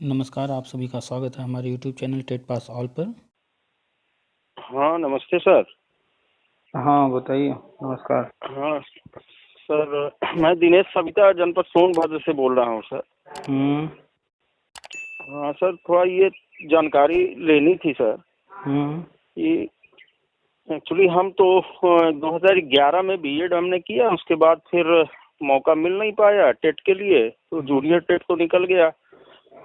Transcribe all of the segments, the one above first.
नमस्कार, आप सभी का स्वागत है हमारे YouTube channel TET pass all पर। हाँ, नमस्ते सर। हाँ, बताइए। नमस्कार। हाँ सर, मैं दिनेश सविता जनपद सोनभद्र से बोल रहा हूँ सर। हम्म। हाँ सर, थोड़ा ये जानकारी लेनी थी सर हम्म। कि एक्चुअली हम तो 2011 में बीएड हमने किया, उसके बाद फिर मौका मिल नहीं पाया टेट के लिए, तो जूनियर टेट तो निकल गया,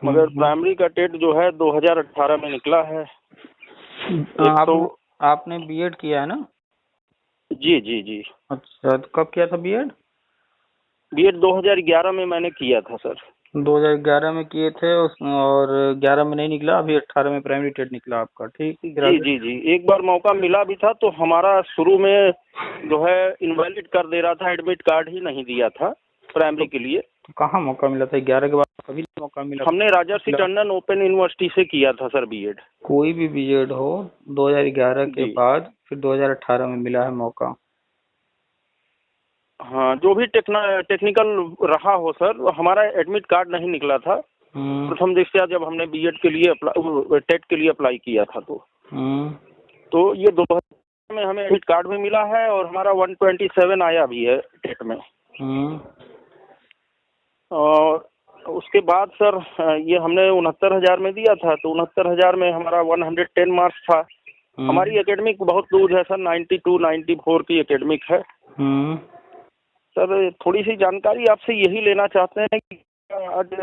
मगर प्राइमरी का टेट जो है 2018 में निकला है। एक तो आपने बीएड किया है ना? जी जी जी। अच्छा, तो कब किया था बीएड? बीएड 2011 में मैंने किया था सर। 2011 में किए थे और 11 में नहीं निकला, अभी 18 में प्राइमरी टेट निकला आपका। ठीक। जी जी जी, एक बार मौका मिला भी था तो हमारा शुरू में जो है इनवैलिड कर दे रहा था, एडमिट कार्ड ही नहीं दिया था प्राइमरी के लिए। तो कहाँ मौका मिला था? 11 के बाद कभी नहीं मौका मिला? हमने राजर्षि टंडन ओपन यूनिवर्सिटी से किया था सर बीएड। कोई भी बीएड हो, 2011 के जी बाद फिर 2018 में मिला है मौका। हाँ, जो भी टेक्निकल रहा हो सर, हमारा एडमिट कार्ड नहीं निकला था प्रथम दृष्टया जब हमने बीएड के लिए टेट के लिए अप्लाई किया था। तो ये 2000 में हमें एडमिट कार्ड भी मिला है और हमारा 127 आया भी है टेट में। और उसके बाद सर ये हमने 69,000 में दिया था, तो 69,000 में हमारा 110 मार्क्स था। हमारी एकेडमिक बहुत दूर है सर, 92 94 की एकेडमिक है। सर थोड़ी सी जानकारी आपसे यही लेना चाहते हैं कि आज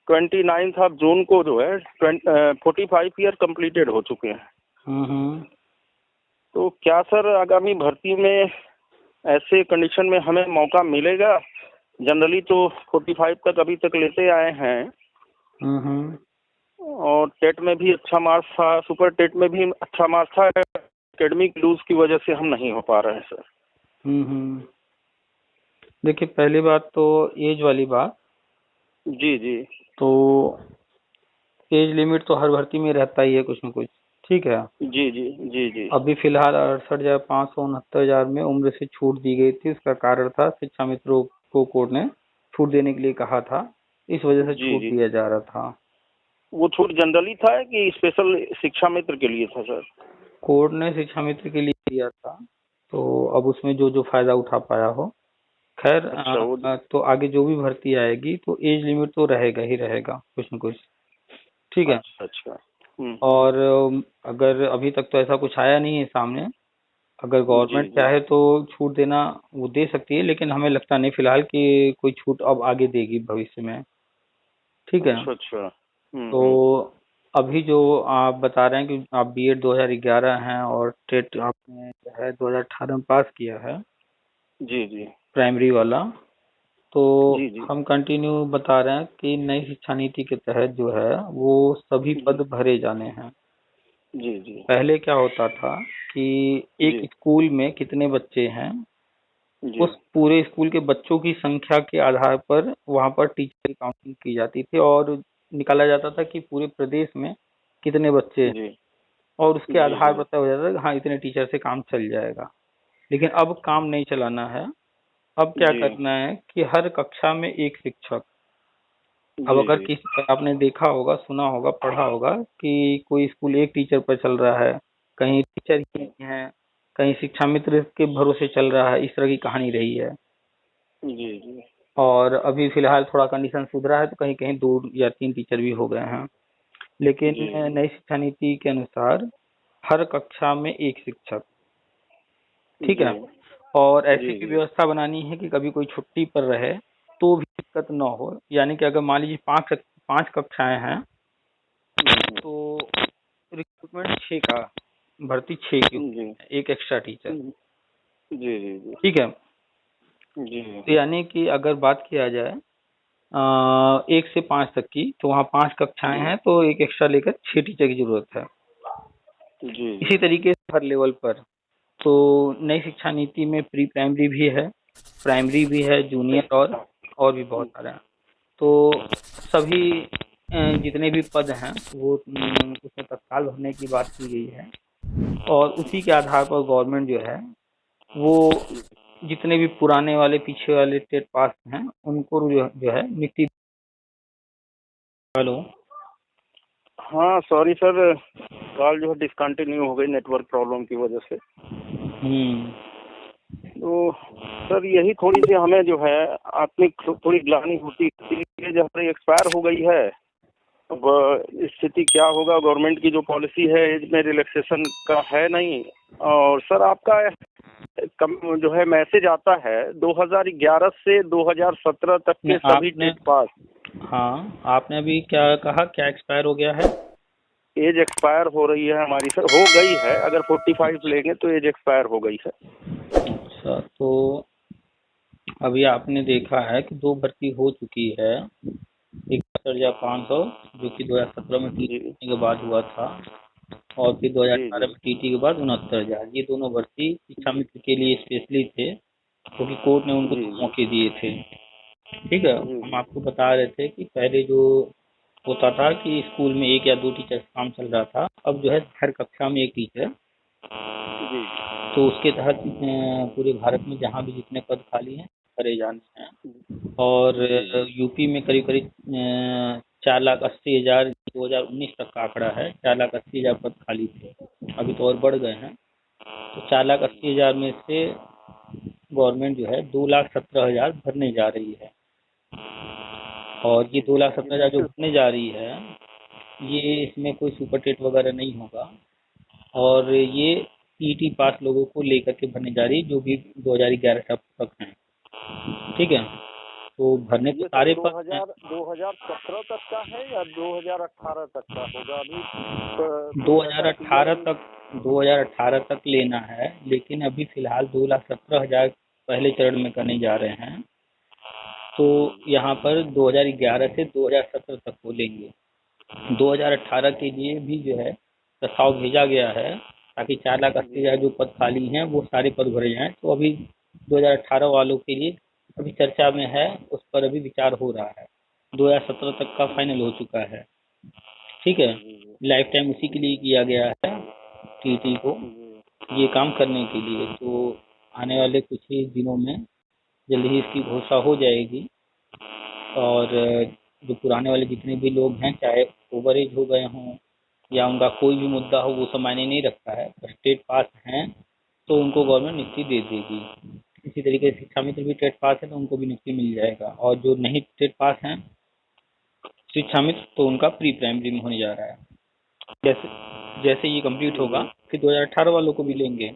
29 ऑफ जून को जो है 45 ईयर कंप्लीटेड हो चुके हैं। तो क्या सर आगामी भर्ती में ऐसे कंडीशन में हमें मौका मिलेगा? जनरली तो 45 तक अभी तक लेते आए हैं और टेट में भी अच्छा मार्क्स था, सुपर टेट में भी अच्छा मार्क्स था, एकेडमिक लूज की वजह से हम नहीं हो पा रहे हैं सर। देखिए, पहली बात तो एज वाली बात। जी जी। तो एज लिमिट तो हर भर्ती में रहता ही है कुछ न कुछ। ठीक है। जी जी जी जी। अभी फिलहाल 68,569 में उम्र से छूट दी गई थी। उसका कारण था शिक्षा मित्रों को कोर्ट ने छूट देने के लिए कहा था, इस वजह से जी छूट जी। दिया जा रहा था। वो छूट जनरली था कि स्पेशल शिक्षा मित्र के लिए था सर? कोर्ट ने शिक्षा मित्र के लिए दिया था, तो अब उसमें जो जो फायदा उठा पाया हो। खैर, अच्छा वो। तो आगे जो भी भर्ती आएगी तो एज लिमिट तो रहेगा ही रहेगा कुछ न कुछ। ठीक है। अच्छा अच्छा। और अगर अभी तक तो ऐसा कुछ आया नहीं है सामने, अगर जी गवर्नमेंट जी। चाहे तो छूट देना वो दे सकती है, लेकिन हमें लगता नहीं फिलहाल कि कोई छूट अब आगे देगी भविष्य में। ठीक है। अच्छा अच्छा। तो अभी जो आप बता रहे हैं कि आप बीएड 2011 हैं और टेट आपने जो है 2018 में पास किया है, जी जी प्राइमरी वाला, तो जी जी हम कंटिन्यू बता रहे हैं कि नई शिक्षा नीति के तहत जो है वो सभी जी पद भरे जाने हैं। जी जी पहले क्या होता था कि एक जी स्कूल में कितने बच्चे हैं, जी उस पूरे स्कूल के बच्चों की संख्या के आधार पर वहां पर टीचर की काउंटिंग की जाती थी और निकाला जाता था कि पूरे प्रदेश में कितने बच्चे हैं, जी और उसके जी आधार जी पर तय हो जाता था कि हाँ, इतने टीचर से काम चल जाएगा। लेकिन अब काम नहीं चलाना है। अब क्या जी करना है कि हर कक्षा में एक शिक्षक। अब जी अगर जी किसी आपने देखा होगा, सुना होगा, पढ़ा होगा कि कोई स्कूल एक टीचर पर चल रहा है, कहीं टीचर ही नहीं है, कहीं शिक्षा मित्र के भरोसे चल रहा है, इस तरह की कहानी रही है। जी जी और अभी फिलहाल थोड़ा कंडीशन सुधरा है, तो कहीं कहीं 2 या 3 टीचर भी हो गए हैं। लेकिन जी नई शिक्षा नीति के अनुसार हर कक्षा में एक शिक्षक। ठीक जी है। और ऐसी जी भी जी व्यवस्था बनानी है कि कभी कोई छुट्टी पर रहे तो भी दिक्कत न हो। यानी कि अगर मान लीजिए 5 कक्षाएं हैं तो रिक्रूटमेंट 6 का, भर्ती 6 की जी एक एक्स्ट्रा टीचर। जी जी जी ठीक है। जी तो यानी कि अगर बात किया जाए 1 से 5 तक की, तो वहाँ 5 कक्षाएं जी हैं तो एक एक्स्ट्रा लेकर 6 टीचर की जरूरत है। जी इसी तरीके से हर लेवल पर। तो नई शिक्षा नीति में प्री प्राइमरी भी है, प्राइमरी भी है, जूनियर और भी बहुत सारे हैं। तो सभी जितने भी पद हैं वो उसमें तत्काल भरने की बात की गई है। और उसी के आधार पर गवर्नमेंट जो है वो जितने भी पुराने वाले पीछे वाले टेट पास हैं उनको जो है नियुक्ति। हेलो। हाँ सॉरी सर, कॉल जो है डिसकंटिन्यू हो गई नेटवर्क प्रॉब्लम की वजह से। तो सर यही थोड़ी सी हमें जो है आत्मिक थोड़ी ग्लानि होती है, जब एक्सपायर हो गई है। अब स्थिति क्या होगा, गवर्नमेंट की जो पॉलिसी है एज में रिलैक्सेशन का है नहीं। और सर आपका जो है मैसेज आता है 2011 से 2017 तक के सभी टेट पास। हाँ, आपने अभी क्या कहा, क्या एक्सपायर हो गया है? एज एक्सपायर हो रही है हमारी सर, हो गई है। अगर 45 लेंगे तो एज एक्सपायर हो गई है। अच्छा, तो अभी आपने देखा है कि 2 भर्ती हो चुकी है। एक 61,500 जो कि 2017 में टीटी के बाद हुआ था, और फिर 2018 में टीटी के बाद 69,000। ये दोनों भर्ती शिक्षा मित्र के लिए स्पेशली थे, क्योंकि कोर्ट ने उनको 2 मौके दिए थे। ठीक है, हम आपको बता रहे थे कि पहले जो होता था कि स्कूल में 1 या 2 टीचर काम चल रहा था, अब जो है हर कक्षा में 1 टीचर। तो उसके तहत पूरे भारत में जहाँ भी जितने पद खाली हैं भरे जाने हैं। और यूपी में करीब करीब 4,80,000 2019 तक का आंकड़ा है, 4,80,000 पद खाली थे। अभी तो और बढ़ गए हैं। तो 4,80,000 में से गवर्नमेंट जो है 2,17,000 भरने जा रही है। और ये 2,17,000 जो भरने जा रही है, ये इसमें कोई सुपर टेट वगैरह नहीं होगा, और ये टीटी पास लोगों को लेकर के भरने जा रही है, जो भी 2011 तक हैं। ठीक है, तो भरने तो सारे पद 2017 तक का है या 2018 तक का होगा? अभी 2018 तक लेना है, लेकिन अभी फिलहाल 2,17,000 पहले चरण में करने जा रहे हैं। तो यहाँ पर 2011 से 2017 तक को लेंगे। 2018 के लिए भी जो है प्रस्ताव भेजा गया है, ताकि 4,80,000 जो पद खाली हैं वो सारे पद भरे जाएं। तो अभी 2018 वालों के लिए अभी चर्चा में है, उस पर अभी विचार हो रहा है। 2017 तक का फाइनल हो चुका है। ठीक है, लाइफ टाइम उसी के लिए किया गया है, टीटी को ये काम करने के लिए। तो आने वाले कुछ ही दिनों में जल्दी ही इसकी घोषणा हो जाएगी। और जो पुराने वाले जितने भी लोग हैं, चाहे ओवर एज हो गए हों या उनका कोई भी मुद्दा हो, वो सब मायने नहीं रखता है। स्टेट पास हैं तो उनको गवर्नमेंट नियुक्ति दे देगी। इसी तरीके से शिक्षा मित्र भी टेट पास है तो उनको भी नियुक्ति मिल जाएगा। और जो नहीं टेट पास हैं शिक्षा मित्र, तो उनका प्री प्राइमरी में होने जा रहा है। जैसे जैसे ये कंप्लीट होगा फिर 2018 वालों को भी लेंगे,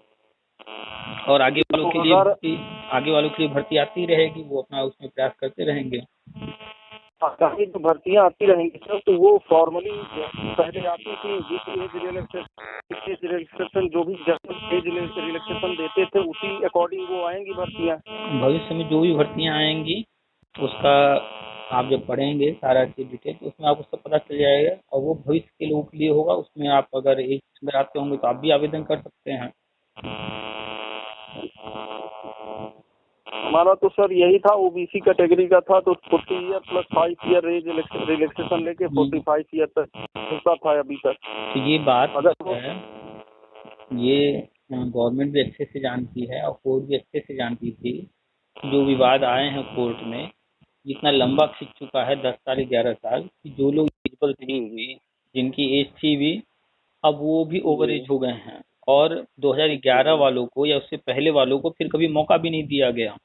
और आगे वालों के लिए भर्ती आती रहेगी, वो अपना उसमें प्रयास करते रहेंगे। आगामी जो भर्तियाँ आती रहेंगी सर, तो वो फॉर्मली पहले आती थी, जिस एज रिलैक्सेशन जो भी एज रिलैक्सेशन देते थे उसी अकॉर्डिंग वो आएंगी भर्तियाँ। भविष्य में जो भी भर्तियाँ आएंगी उसका आप जब पढ़ेंगे सारा चीज डिटेल, तो उसमें आपको सब पता चल जाएगा। और वो भविष्य के लोगों के लिए होगा। उसमें आप अगर एज में आते होंगे तो आप भी आवेदन कर सकते हैं। हमारा तो सर यही था, ओबीसी कैटेगरी का था, तो 40 year plus 5 year age relaxation लेके 45 ईयर तक होता था अभी तक। तो ये बात है, ये गवर्नमेंट भी अच्छे से जानती है और कोर्ट भी अच्छे से जानती थी। जो विवाद आए हैं कोर्ट में, इतना लंबा खिंच चुका है 10 साल 11 साल, कि जो लोग एलिजिबल थे, जिनकी एज थी भी, अब वो भी ओवर एज हो गए हैं। और 2011 वालों को या उससे पहले वालों को फिर कभी मौका भी नहीं दिया गया।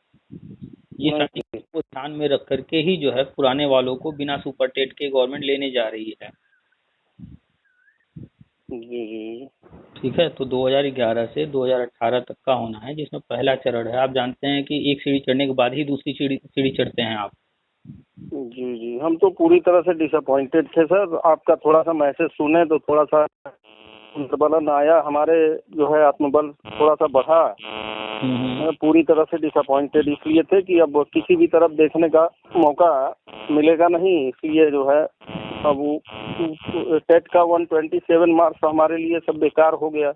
ये सारी चीज़ों को ध्यान में रख करके ही जो है पुराने वालों को बिना सुपर टेट के गवर्नमेंट लेने जा रही है। ठीक है, तो 2011 से 2018 तक का होना है, जिसमें पहला चरण है। आप जानते हैं कि एक सीढ़ी चढ़ने के बाद ही दूसरी सीढ़ी चढ़ते हैं आप। जी, हम तो पूरी तरह से डिसअपॉइंटेड थे सर। आपका थोड़ा सा मैसेज सुने तो थोड़ा सा बलन आया, हमारे जो है आत्मबल थोड़ा सा बढ़ा। पूरी तरह से डिसअपॉइंटेड इसलिए थे कि अब किसी भी तरफ देखने का मौका मिलेगा नहीं, इसलिए जो है अब टेट का 127 मार्क्स हमारे लिए सब बेकार हो गया।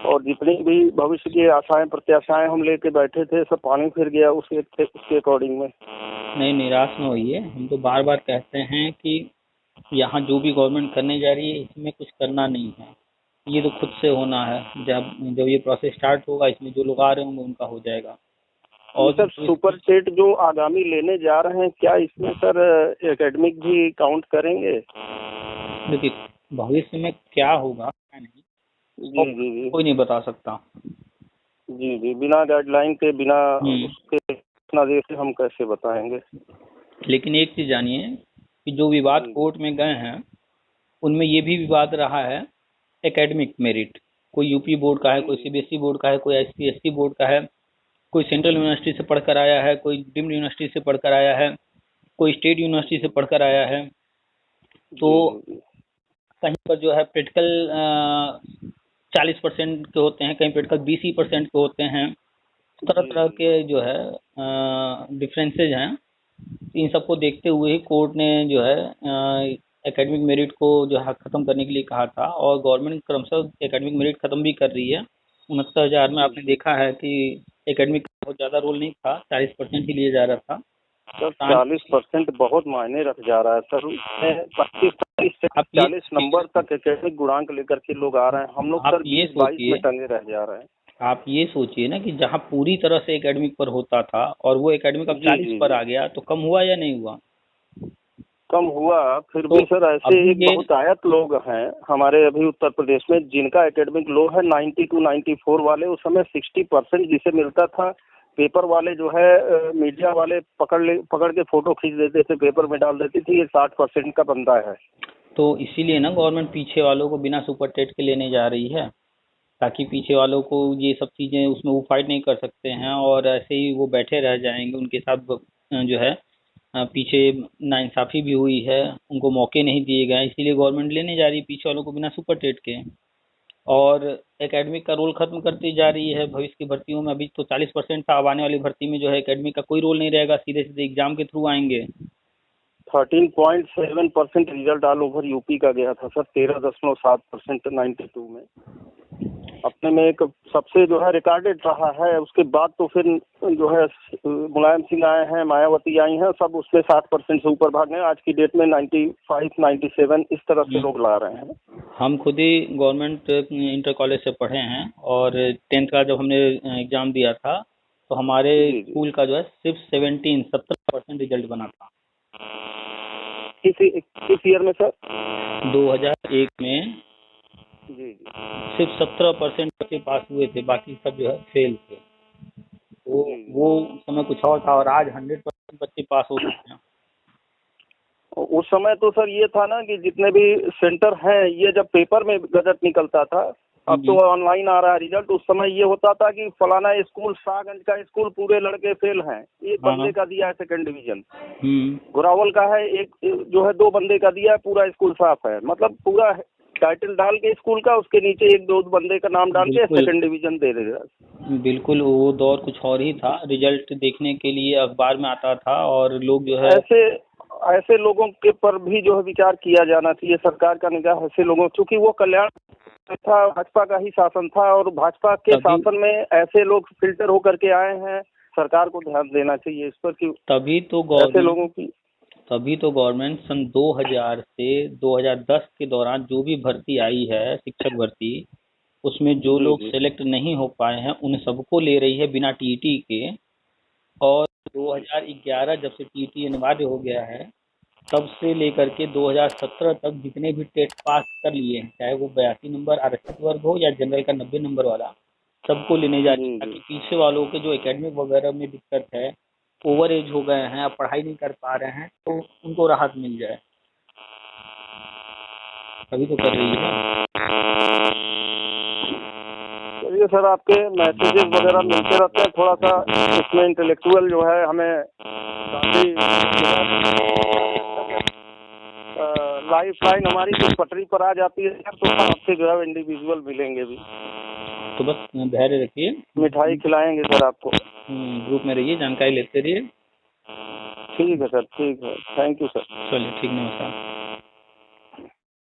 और जितनी भी भविष्य की आशाएं प्रत्याशाएं हम लेके बैठे थे, सब पानी फिर गया उसके अकॉर्डिंग में। नहीं, निराश न होइए। हम तो बार बार कहते हैं कि यहाँ जो भी गवर्नमेंट करने जा रही है इसमें कुछ करना नहीं है, ये तो खुद से होना है। जब ये प्रोसेस स्टार्ट होगा, इसमें जो लोग आ रहे होंगे उनका हो जाएगा। और सर सुपर टेट जो आगामी लेने जा रहे हैं, क्या इसमें सर एकेडमिक भी काउंट करेंगे? देखिए, भविष्य में क्या होगा क्या नहीं, जी जी जी कोई नहीं बता सकता। जी जी, बिना गाइडलाइन के, बिना उसके नजर से हम कैसे बताएंगे। लेकिन एक चीज जानिए कि जो विवाद कोर्ट में गए हैं उनमें ये भी विवाद रहा है एकेडमिक मेरिट। कोई यूपी बोर्ड का है, कोई सीबीएसई बोर्ड का है, कोई एससी एसटी बोर्ड का है, कोई सेंट्रल यूनिवर्सिटी से पढ़कर आया है, कोई डीम्ड यूनिवर्सिटी से पढ़कर आया है, कोई स्टेट यूनिवर्सिटी से पढ़कर आया है। तो कहीं पर जो है प्रैक्टिकल 40% के होते हैं, कहीं प्रैक्टिकल 20% के होते हैं। तरह तरह के जो है डिफरेंसेज हैं। इन सबको देखते हुए ही कोर्ट ने जो है एकेडमिक मेरिट को जो है ख़त्म करने के लिए कहा था, और गवर्नमेंट क्रमशः एकेडमिक मेरिट ख़त्म भी कर रही है। 69,000 में आपने देखा है कि एकेडमिक का बहुत ज़्यादा रोल नहीं था, 40% ही लिया जा रहा था। सर 40% बहुत मायने रख जा रहा है सर। 25 से 40 नंबर तक एकेडमिक गुणांक लेकर के लोग आ रहे हैं, हम लोग सर 20-22 में टंगे रह जा रहे हैं। आप ये सोचिए ना कि जहाँ पूरी तरह से एकेडमिक पर होता था और वो एकेडमिक अब 40 पर आ गया, तो कम हुआ या नहीं हुआ? कम हुआ। फिर भी सर ऐसे एक बहुतायत लोग हैं हमारे अभी उत्तर प्रदेश में जिनका एकेडमिक लो है 90 to 94 वाले। उस समय 60% जिसे मिलता था, पेपर वाले जो है मीडिया वाले पकड़ के फोटो खींच देते थे, पेपर में डाल देती थी, ये 60% का बंदा है। तो इसीलिए ना गवर्नमेंट पीछे वालों को बिना सुपर टेट के लेने जा रही है, ताकि पीछे वालों को ये सब चीज़ें उसमें वो फाइट नहीं कर सकते हैं और ऐसे ही वो बैठे रह जाएंगे। उनके साथ जो है पीछे नाइंसाफ़ी भी हुई है, उनको मौके नहीं दिए गए, इसीलिए गवर्नमेंट लेने जा रही है पीछे वालों को बिना सुपर टेट के, और एकेडमिक का रोल खत्म करती जा रही है भविष्य की भर्तियों में। अभी तो 40% था, अब आने वाली भर्ती में जो है एकेडमिक का कोई रोल नहीं रहेगा, सीधे सीधे एग्जाम के थ्रू आएंगे। 13.7% रिजल्ट ऑल ओवर यूपी का गया था सर, 13.7% 92 में। अपने में एक सबसे जो है रिकॉर्डेड रहा है। उसके बाद तो फिर जो है मुलायम सिंह आए हैं, मायावती आई हैं, सब उसमें 60% से ऊपर भाग गए। आज की डेट में 95, 97 इस तरह से लोग ला रहे हैं। हम खुद ही गवर्नमेंट इंटर कॉलेज से पढ़े हैं, और 10th का जब हमने एग्जाम दिया था तो हमारे स्कूल का जो है सिर्फ 17% रिजल्ट बना था। किस ईयर में सर? 2001 में जी। सिर्फ 17% बच्चे पास हुए थे, बाकी सब जो है फेल थे। तो वो समय कुछ और था, और आज 100% बच्चे पास हो सकते हैं। उस समय तो सर ये था ना कि जितने भी सेंटर हैं, ये जब पेपर में गजट निकलता था, अब तो ऑनलाइन आ रहा है रिजल्ट। उस समय ये होता था कि फलाना स्कूल, शाहगंज का स्कूल, पूरे लड़के फेल हैं, एक बंदे का दिया है सेकंड डिवीजन, घोरावल का है एक जो है 2 बंदे का दिया है, पूरा स्कूल साफ है। मतलब पूरा टाइटल डाल के स्कूल का, उसके नीचे 1-2 बंदे का नाम डाल के सेकंड डिवीजन दे देगा। बिल्कुल, वो दौर कुछ और ही था। रिजल्ट देखने के लिए अखबार में आता था, और लोग जो है ऐसे लोगों के पर भी जो है विचार किया जाना चाहिए। सरकार का निगाह ऐसे लोगों, क्योंकि वो कल्याण था, भाजपा का ही शासन था, और भाजपा के शासन में ऐसे लोग फिल्टर होकर के आए हैं। सरकार को ध्यान देना चाहिए इस पर कि तभी तो गवर्नमेंट सन 2000 से 2010 के दौरान जो भी भर्ती आई है, शिक्षक भर्ती, उसमें जो लोग सेलेक्ट नहीं हो पाए हैं उन सबको ले रही है बिना टीईटी के। और 2011 जब से टीईटी अनिवार्य हो गया है, तब से लेकर के 2017 तक जितने भी टेट पास कर लिए हैं, चाहे वो 82 नंबर आरक्षित वर्ग हो या जनरल का 90 नंबर वाला, सबको लेने जा रही है, ताकि पीछे वालों के जो एकेडमिक वगैरह में दिक्कत है, ओवर एज हो गए हैं, अब पढ़ाई नहीं कर पा रहे हैं, तो उनको राहत मिल जाए। अभी तो कर रही है। चलिए सर, आपके मैसेजेस वगैरह मिलते रहते हैं। थोड़ा सा इसमें इंटेलेक्चुअल जो है हमें लाइफ लाइन हमारी कुछ पटरी पर आ जाती है तो आपसे जो है इंडिविजुअल मिलेंगे भी। तो बस धैर्य रखिए, मिठाई खिलाएंगे सर आपको। ग्रुप में रहिए, जानकारी लेते रहिए। ठीक है सर, ठीक है, थैंक यू सर। चलिए ठीक, नमस्कार।